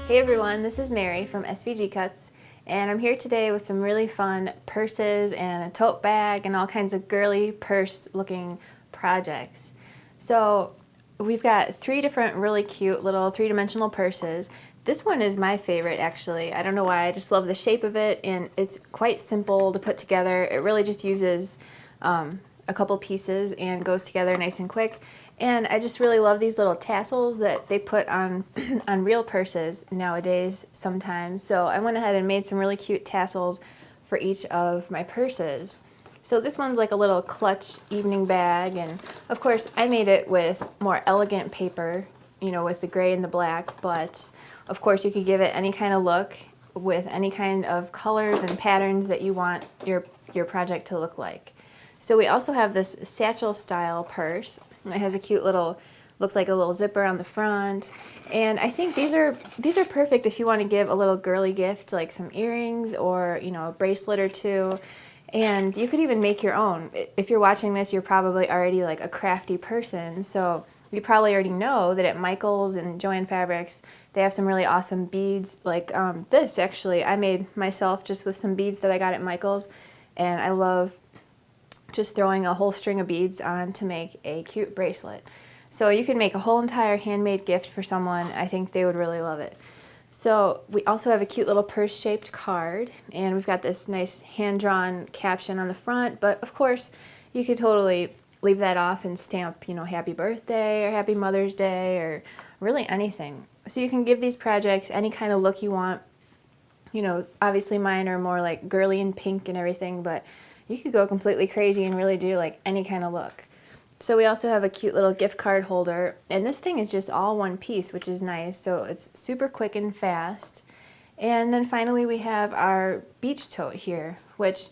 Hey everyone, this is Mary from SVG Cuts, and I'm here today with some really fun purses and a tote bag and all kinds of girly purse looking projects. So we've got 3 different really cute little 3-dimensional purses. This one is my favorite actually. I don't know why, I just love the shape of it, and it's quite simple to put together. It really just uses a couple pieces and goes together nice and quick. And I just really love these little tassels that they put on on real purses nowadays sometimes. So I went ahead and made some really cute tassels for each of my purses. So this one's like a little clutch evening bag, and of course I made it with more elegant paper, you know, with the gray and the black, but of course you could give it any kind of look with any kind of colors and patterns that you want your project to look like. So we also have this satchel style purse. It has a cute little, looks like a little zipper on the front, and I think these are perfect if you want to give a little girly gift like some earrings or, you know, a bracelet or two. And you could even make your own. If you're watching this, you're probably already like a crafty person, so you probably already know that at Michaels and Joann Fabrics they have some really awesome beads like this. Actually I made myself just with some beads that I got at Michaels, and I love just throwing a whole string of beads on to make a cute bracelet. So you can make a whole entire handmade gift for someone. I think they would really love it. So we also have a cute little purse shaped card, and we've got this nice hand-drawn caption on the front, but of course you could totally leave that off and stamp, you know, happy birthday or happy Mother's Day or really anything. So you can give these projects any kind of look you want. You know, obviously mine are more like girly and pink and everything, but you could go completely crazy and really do like any kind of look. So we also have a cute little gift card holder, and this thing is just all one piece, which is nice. So it's super quick and fast. And then finally we have our beach tote here, which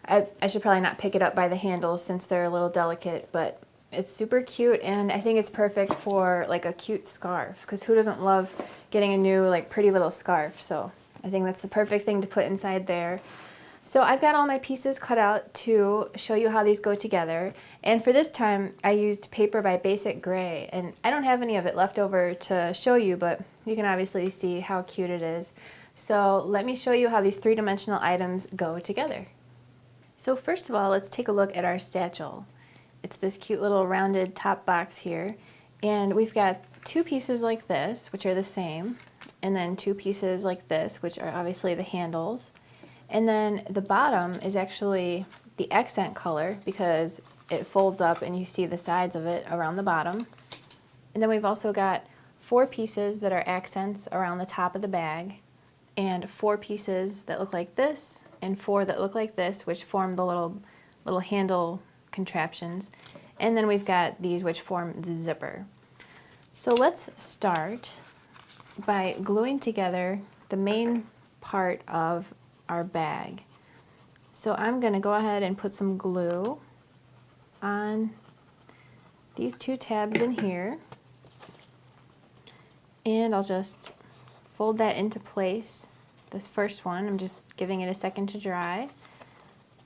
I should probably not pick it up by the handles since they're a little delicate, but it's super cute, and I think it's perfect for like a cute scarf, because who doesn't love getting a new like pretty little scarf? So I think that's the perfect thing to put inside there. So I've got all my pieces cut out to show you how these go together, and for this time I used paper by Basic Gray, and I don't have any of it left over to show you, but you can obviously see how cute it is. So let me show you how these 3-dimensional items go together. So first of all, let's take a look at our satchel. It's this cute little rounded top box here, and we've got 2 pieces like this, which are the same, and then 2 pieces like this, which are obviously the handles. And then the bottom is actually the accent color because it folds up and you see the sides of it around the bottom. And then we've also got 4 pieces that are accents around the top of the bag, and 4 pieces that look like this, and 4 that look like this, which form the little handle contraptions. And then we've got these which form the zipper. So let's start by gluing together the main part of our bag. So I'm going to go ahead and put some glue on these 2 tabs in here, and I'll just fold that into place. This first one, I'm just giving it a second to dry,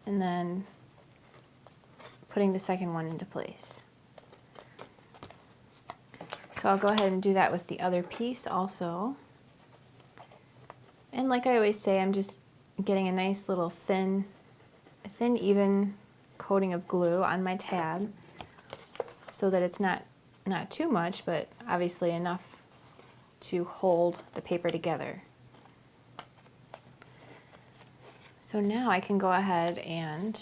and then putting the second one into place. So I'll go ahead and do that with the other piece also. And like I always say, I'm just getting a nice little thin even coating of glue on my tab so that it's not too much, but obviously enough to hold the paper together. So now I can go ahead and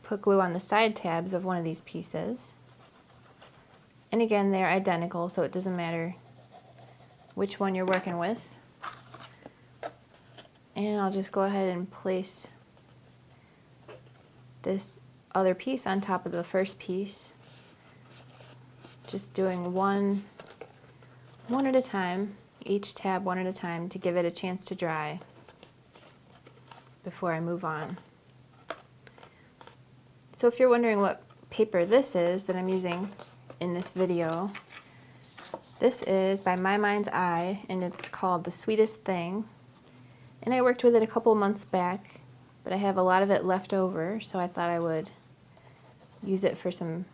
put glue on the side tabs of one of these pieces. And again, they're identical, so it doesn't matter which one you're working with. And I'll just go ahead and place this other piece on top of the first piece. Just doing one at a time, each tab one at a time to give it a chance to dry before I move on. So if you're wondering what paper this is that I'm using in this video, this is by My Mind's Eye, and it's called The Sweetest Thing. And I worked with it a couple months back, but I have a lot of it left over, so I thought I would use it for some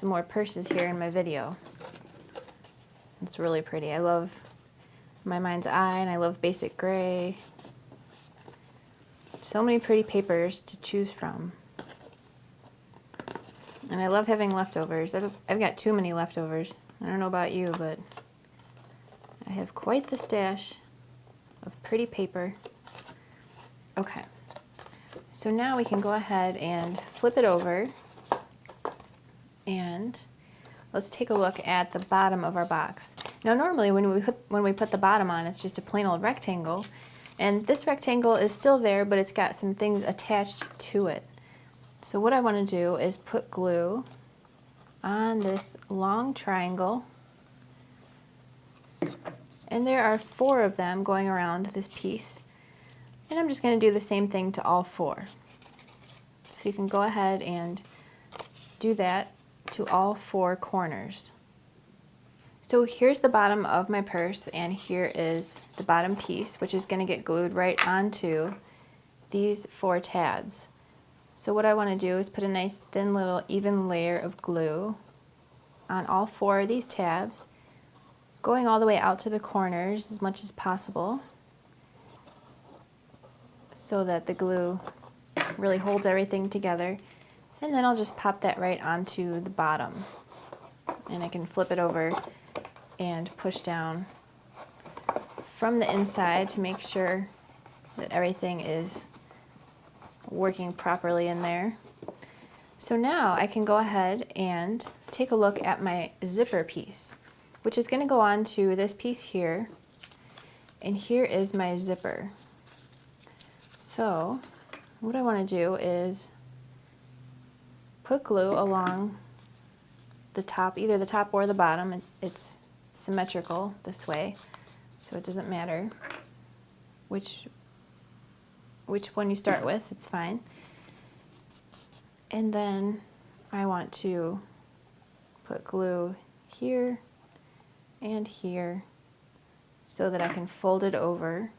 more purses here in my video. It's really pretty. I love My Mind's Eye, and I love Basic Gray. So many pretty papers to choose from. And I love having leftovers. I've got too many leftovers. I don't know about you, but I have quite the stash of pretty paper. Okay, so now we can go ahead and flip it over, and let's take a look at the bottom of our box. Now normally when we put the bottom on, it's just a plain old rectangle, and this rectangle is still there, but it's got some things attached to it. So what I want to do is put glue on this long triangle, and there are 4 of them going around this piece, and I'm just going to do the same thing to all 4. So you can go ahead and do that to all 4 corners. So here's the bottom of my purse, and here is the bottom piece, which is going to get glued right onto these 4 tabs. So what I want to do is put a nice thin little even layer of glue on all 4 of these tabs, going all the way out to the corners as much as possible so that the glue really holds everything together. And then I'll just pop that right onto the bottom, and I can flip it over and push down from the inside to make sure that everything is working properly in there. So now I can go ahead and take a look at my zipper piece, which is going to go on to this piece here, and here is my zipper. So what I want to do is put glue along the top, either the top or the bottom. It's symmetrical this way, so it doesn't matter which one you start with, it's fine. And then I want to put glue here and here so that I can fold it over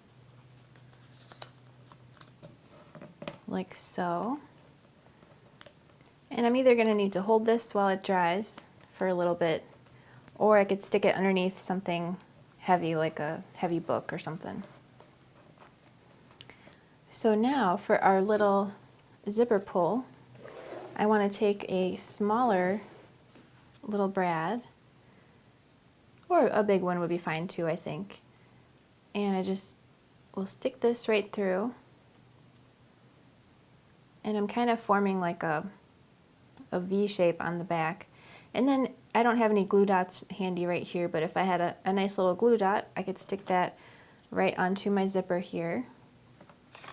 like so. And I'm either going to need to hold this while it dries for a little bit, or I could stick it underneath something heavy like a heavy book or something. So now for our little zipper pull, I want to take a smaller little brad, or a big one would be fine too, I think. And I just will stick this right through, and I'm kind of forming like a V shape on the back. And then I don't have any glue dots handy right here, but if I had a nice little glue dot, I could stick that right onto my zipper here.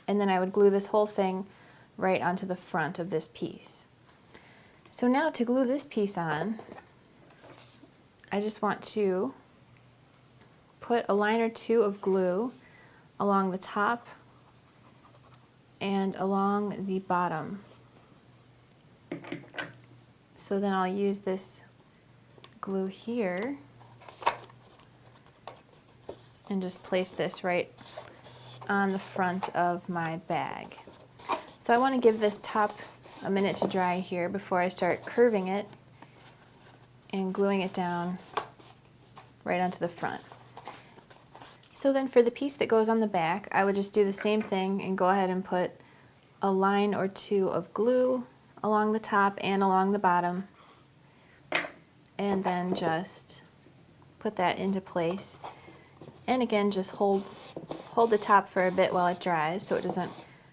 And then I would glue this whole thing right onto the front of this piece. So now to glue this piece on, I just want to put a line or 2 of glue along the top and along the bottom. So then I'll use this glue here and just place this right on the front of my bag. So I want to give this top a minute to dry here before I start curving it and gluing it down right onto the front. So then for the piece that goes on the back, I would just do the same thing and go ahead and put a line or 2 of glue along the top and along the bottom, and then just put that into place. And again, just hold the top for a bit while it dries so it doesn't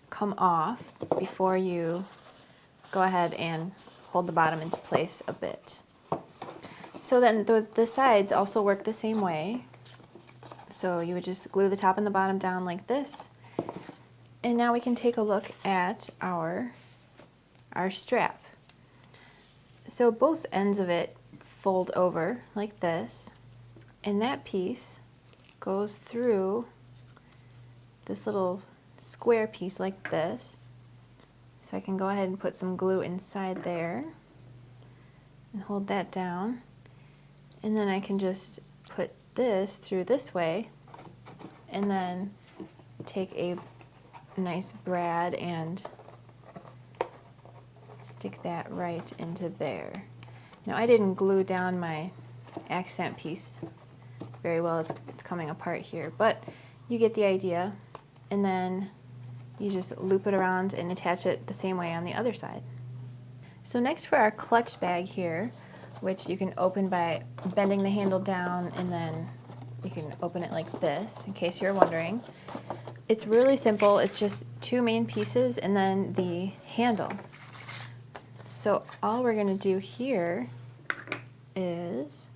come off before you go ahead and hold the bottom into place a bit. So then the sides also work the same way. So you would just glue the top and the bottom down like this. And now we can take a look at our strap. So both ends of it fold over like this, and that piece goes through this little square piece like this. So I can go ahead and put some glue inside there and hold that down. And then I can just put this through this way and then take a nice brad and stick that right into there. Now I didn't glue down my accent piece very well. It's coming apart here, but you get the idea. And then you just loop it around and attach it the same way on the other side. So next for our clutch bag here, which you can open by bending the handle down, and then you can open it like this, in case you're wondering. It's really simple. It's just two main pieces and then the handle. So all we're going to do here is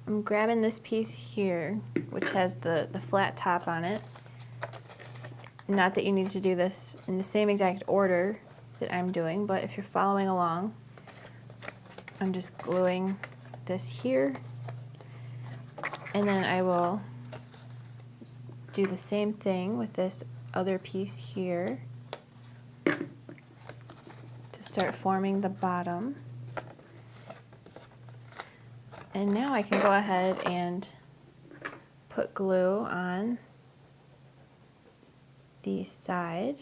I'm grabbing this piece here, which has the flat top on it. Not that you need to do this in the same exact order that I'm doing, but if you're following along, I'm just gluing this here, and then I will do the same thing with this other piece here to start forming the bottom. And now I can go ahead and put glue on the side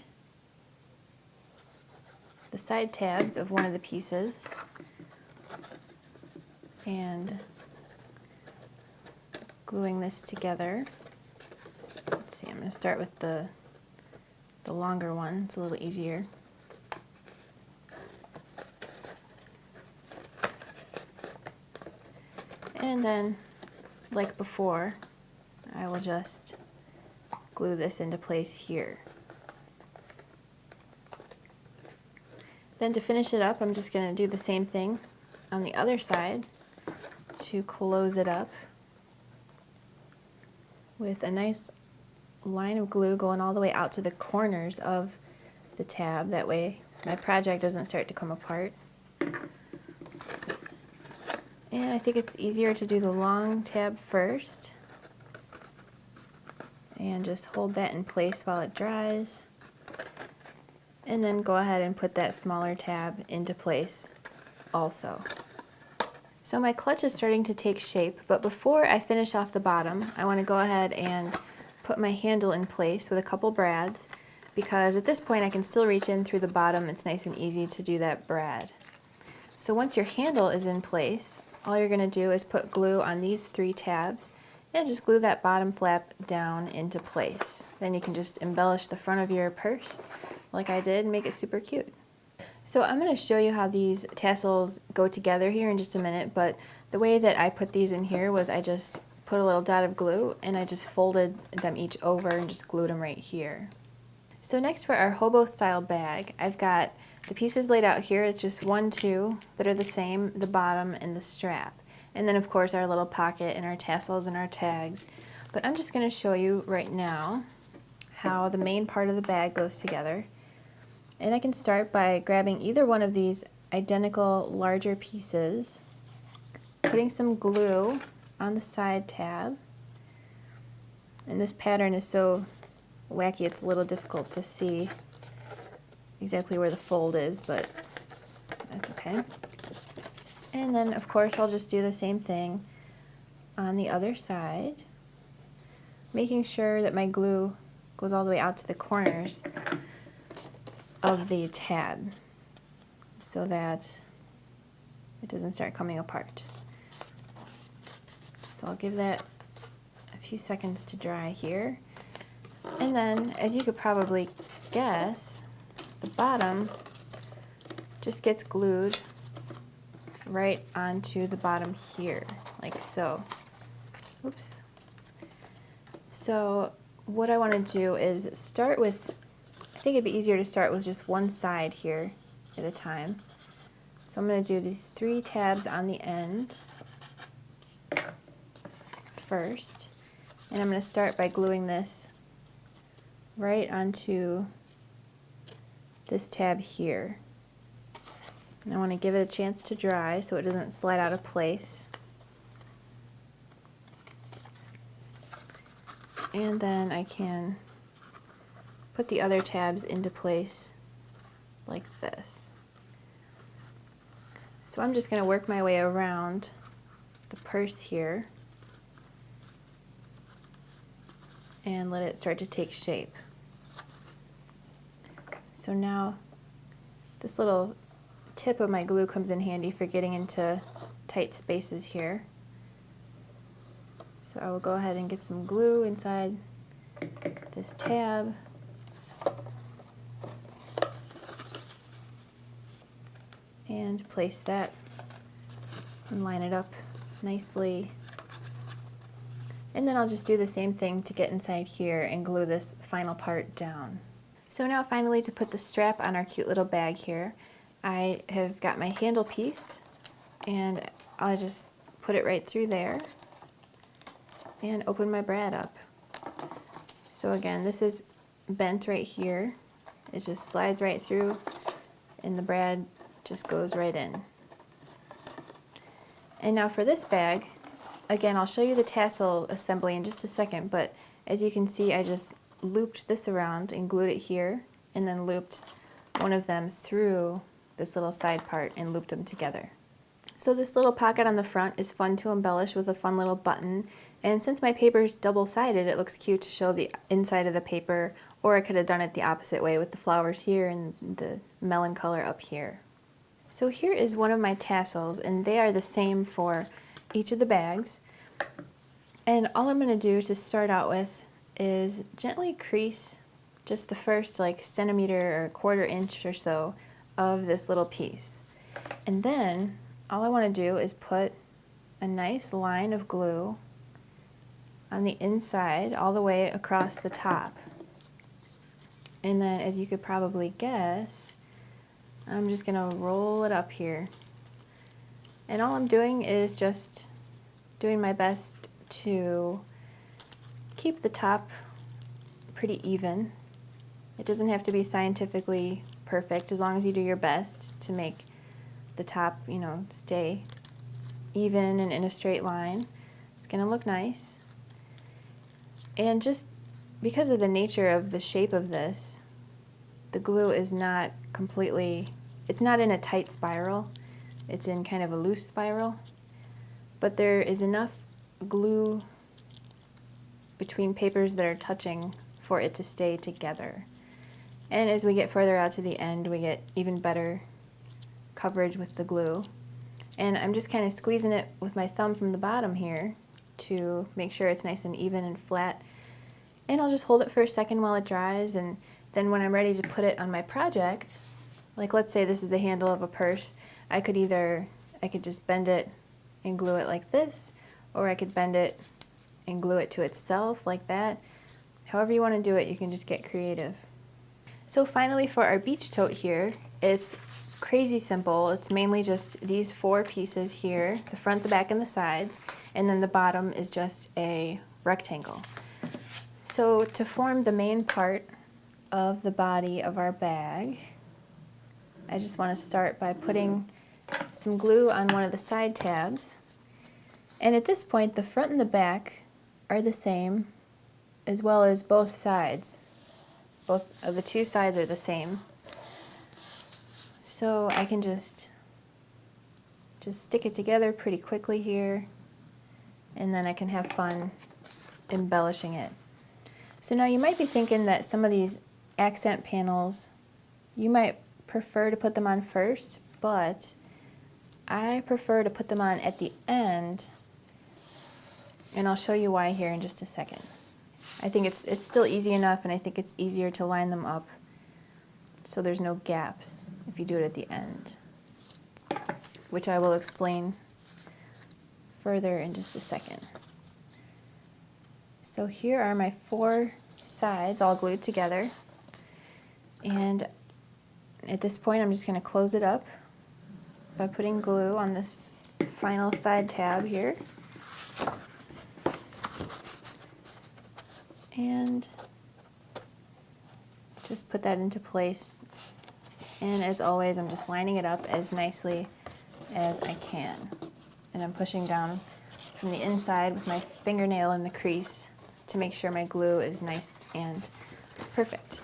tabs of one of the pieces, and gluing this together. Let's see, I'm going to start with the longer one. It's a little easier. And then, like before, I will just glue this into place here. Then to finish it up, I'm just going to do the same thing on the other side to close it up with a nice line of glue going all the way out to the corners of the tab. That way my project doesn't start to come apart. And I think it's easier to do the long tab first and just hold that in place while it dries, and then go ahead and put that smaller tab into place also. So my clutch is starting to take shape, but before I finish off the bottom, I want to go ahead and put my handle in place with a couple brads, because at this point I can still reach in through the bottom. It's nice and easy to do that brad. So once your handle is in place, all you're going to do is put glue on these three tabs and just glue that bottom flap down into place. Then you can just embellish the front of your purse like I did and make it super cute. So I'm going to show you how these tassels go together here in just a minute, but the way that I put these in here was I just put a little dot of glue and I just folded them each over and just glued them right here. So next for our hobo style bag, I've got the pieces laid out here. It's just 1, 2 that are the same, the bottom and the strap. And then of course our little pocket and our tassels and our tags. But I'm just going to show you right now how the main part of the bag goes together. And I can start by grabbing either one of these identical larger pieces, putting some glue on the side tab. And this pattern is so wacky it's a little difficult to see exactly where the fold is, but that's okay. And then of course I'll just do the same thing on the other side, making sure that my glue goes all the way out to the corners of the tab so that it doesn't start coming apart. So I'll give that a few seconds to dry here. And then, as you could probably guess, the bottom just gets glued right onto the bottom here, like so. Oops. So what I want to do is start with, I think it'd be easier to start with just one side here at a time. So I'm going to do these 3 tabs on the end first, and I'm going to start by gluing this right onto this tab here. And I want to give it a chance to dry so it doesn't slide out of place. And then I can put the other tabs into place like this. So I'm just going to work my way around the purse here and let it start to take shape. So now this little tip of my glue comes in handy for getting into tight spaces here. So I will go ahead and get some glue inside this tab. And place that and line it up nicely. And then I'll just do the same thing to get inside here and glue this final part down. So now finally, to put the strap on our cute little bag here, I have got my handle piece and I'll just put it right through there and open my brad up. So again, this is bent right here. It just slides right through and the brad just goes right in. And now for this bag, again, I'll show you the tassel assembly in just a second, but as you can see, I just looped this around and glued it here, and then looped one of them through this little side part and looped them together. So this little pocket on the front is fun to embellish with a fun little button, and since my paper is double-sided, it looks cute to show the inside of the paper, or I could have done it the opposite way with the flowers here and the melon color up here. So here is one of my tassels, and they are the same for each of the bags. And all I'm going to do to start out with is gently crease just the first like centimeter or quarter inch or so of this little piece. And then all I want to do is put a nice line of glue on the inside all the way across the top. And then, as you could probably guess, I'm just going to roll it up here. And all I'm doing is just doing my best to keep the top pretty even. It doesn't have to be scientifically perfect, as long as you do your best to make the top, you know, stay even and in a straight line. It's going to look nice. And just because of the nature of the shape of this, the glue is not completely, it's not in a tight spiral. It's in kind of a loose spiral. But there is enough glue between papers that are touching for it to stay together. And as we get further out to the end, we get even better coverage with the glue. And I'm just kind of squeezing it with my thumb from the bottom here to make sure it's nice and even and flat. And I'll just hold it for a second while it dries, and then when I'm ready to put it on my project, like let's say this is a handle of a purse, I could just bend it and glue it like this, or I could bend it and glue it to itself like that. However you want to do it, you can just get creative. So finally, for our beach tote here, it's crazy simple. It's mainly just these 4 pieces here, the front, the back, and the sides, and then the bottom is just a rectangle. So to form the main part of the body of our bag, I just want to start by putting some glue on one of the side tabs. And at this point, the front and the back are the same, as well as both sides. Both of the 2 sides are the same. So I can just stick it together pretty quickly here, and then I can have fun embellishing it. So now you might be thinking that some of these accent panels, you might prefer to put them on first, but I prefer to put them on at the end, and I'll show you why here in just a second. I think it's still easy enough, and I think it's easier to line them up so there's no gaps if you do it at the end, which I will explain further in just a second. So here are my 4 sides all glued together, and at this point I'm just going to close it up by putting glue on this final side tab here, and just put that into place. And as always, I'm just lining it up as nicely as I can, and I'm pushing down from the inside with my fingernail in the crease to make sure my glue is nice and perfect.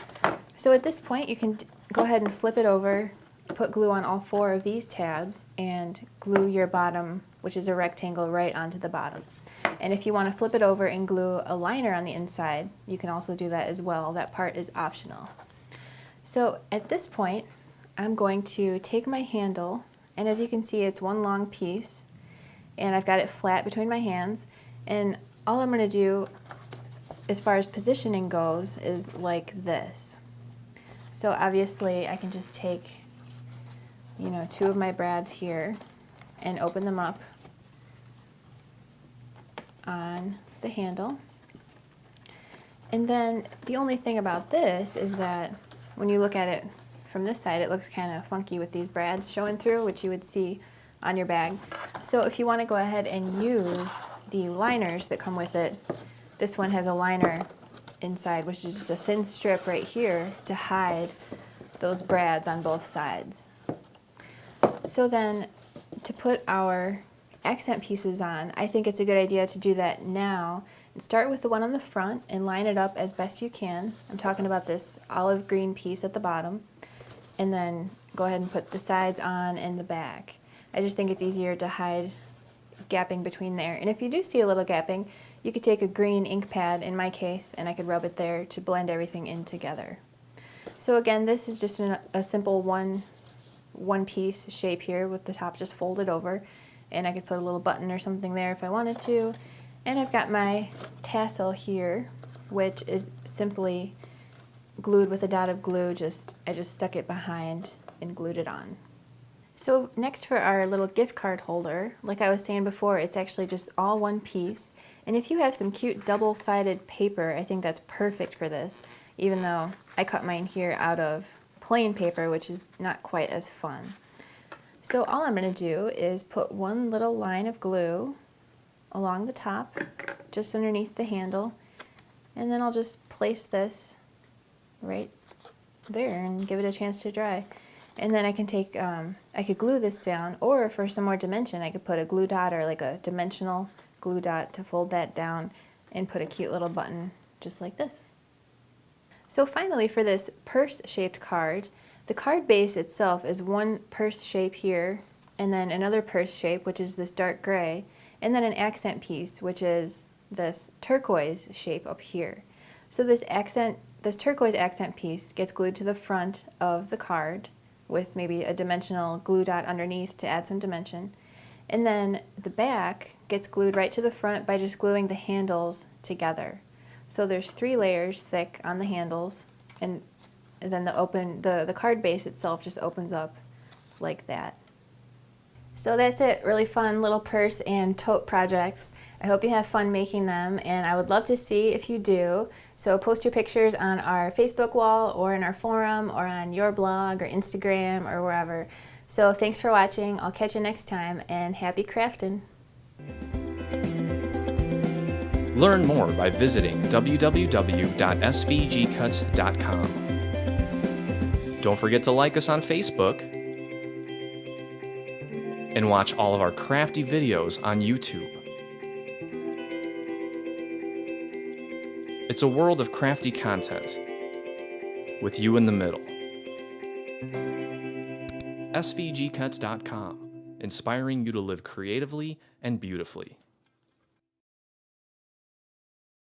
So at this point you can go ahead and flip it over, put glue on all 4 of these tabs, and glue your bottom, which is a rectangle, right onto the bottom. And if you want to flip it over and glue a liner on the inside, you can also do that as well. That part is optional. So at this point I'm going to take my handle, and as you can see it's one long piece, and I've got it flat between my hands, and all I'm going to do as far as positioning goes is like this. So obviously I can just take, 2 of my brads here and open them up on the handle. And then the only thing about this is that when you look at it from this side, it looks kind of funky with these brads showing through, which you would see on your bag. So if you want to go ahead and use the liners that come with it, this one has a liner inside, which is just a thin strip right here to hide those brads on both sides. So then to put our accent pieces on, I think it's a good idea to do that now and start with the one on the front and line it up as best you can. I'm talking about this olive green piece at the bottom, and then go ahead and put the sides on and the back. I just think it's easier to hide gapping between there. And if you do see a little gapping, you could take a green ink pad, in my case, and I could rub it there to blend everything in together. So again, this is just a simple one piece shape here with the top just folded over, and I could put a little button or something there if I wanted to. And I've got my tassel here, which is simply glued with a dot of glue. I just stuck it behind and glued it on. So next for our little gift card holder, like I was saying before, it's actually just all one piece. And if you have some cute double-sided paper, I think that's perfect for this, even though I cut mine here out of plain paper, which is not quite as fun. So all I'm going to do is put one little line of glue along the top, just underneath the handle, and then I'll just place this right there and give it a chance to dry. And then I can take, I could glue this down, or for some more dimension, I could put a glue dot or like a dimensional glue dot to fold that down and put a cute little button just like this. So finally, for this purse-shaped card, the card base itself is one purse shape here, and then another purse shape, which is this dark gray, and then an accent piece, which is this turquoise shape up here. So this turquoise accent piece gets glued to the front of the card with maybe a dimensional glue dot underneath to add some dimension. And then the back gets glued right to the front by just gluing the handles together. So there's 3 layers thick on the handles, and then the card base itself just opens up like that. So that's it, really fun little purse and tote projects. I hope you have fun making them, and I would love to see if you do. So post your pictures on our Facebook wall or in our forum or on your blog or Instagram or wherever. So thanks for watching. I'll catch you next time, and happy crafting. Learn more by visiting www.svgcuts.com. Don't forget to like us on Facebook and watch all of our crafty videos on YouTube. It's a world of crafty content with you in the middle. svgcuts.com, inspiring you to live creatively and beautifully.